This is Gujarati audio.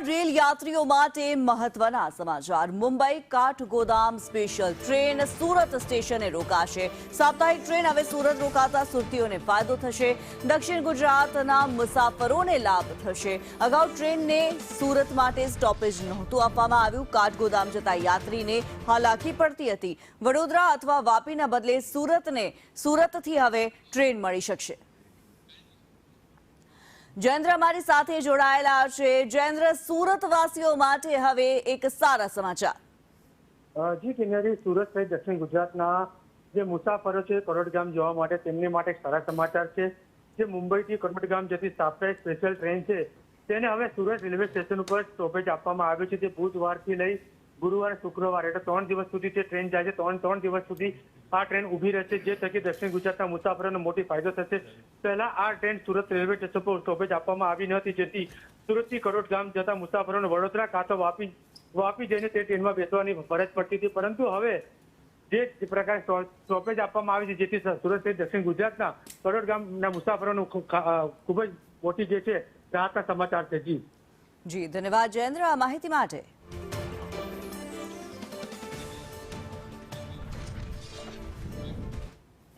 રેલ યાત્રીઓ માટે મહત્વના સમાચાર। મુંબઈ કાઠગોદામ સ્પેશિયલ ટ્રેન સુરત સ્ટેશને રોકાશે। સાપ્તાહિક ટ્રેન હવે સુરત રોકાતા સુરતીઓને ફાયદો થશે। દક્ષિણ ગુજરાતના મુસાફરોને લાભ થશે। અગાઉ ટ્રેનને સુરત માટે સ્ટોપેજ નહોતું આપવામાં આવ્યું। કાઠગોદામ જતા યાત્રીને હાલાકી પડતી હતી। વડોદરા અથવા વાપીના બદલે સુરતથી હવે ટ્રેન મળી શકશે। જયેન્દ્ર અમારી સાથે જોડાયેલા છે। જયેન્દ્ર, સુરતવાસીઓ માટે હવે એક સારા સમાચાર। જી કિન્નરી, સુરત સહિત દક્ષિણ ગુજરાતના જે મુસાફરો છે કરોડગામ જવા માટે તેમને માટે એક સારા સમાચાર છે। જે મુંબઈથી કરોડગામ જતી સાપ્તાહિક સ્પેશિયલ ટ્રેન છે તેને હવે સુરત રેલવે સ્ટેશન ઉપર સ્ટોપેજ આપવામાં આવ્યું છે। જે બુધવારથી લઈ ગુરુવાર શુક્રવાર એટલે 3 દિવસ સુધી જે ટ્રેન જાય છે 3 દિવસ સુધી આ ટ્રેન ઊભી રહેશે, જે થકી દક્ષિણ ગુજરાતના મુસાફરોને મોટી ફાયદો થશે। પહેલા આ ટ્રેન સુરત રેલવે સ્ટેશન પર સ્ટોપેજ આપવામાં આવી ન હતી, જેથી સુરતથી કરોડગામ જતા મુસાફરોને વડોદરા કાં તો વાપી જઈને તે ટ્રેનમાં બેસવાની ફરજ પડતી હતી। પરંતુ હવે જે પ્રકારે સ્ટોપેજ આપવામાં આવી છે જેથી સુરત સહિત દક્ષિણ ગુજરાતના કરોડગામના મુસાફરોનું ખૂબ જ મોટી જે છે રાહતના સમાચાર છે। જી ધન્યવાદ જયેન્દ્ર આ માહિતી માટે।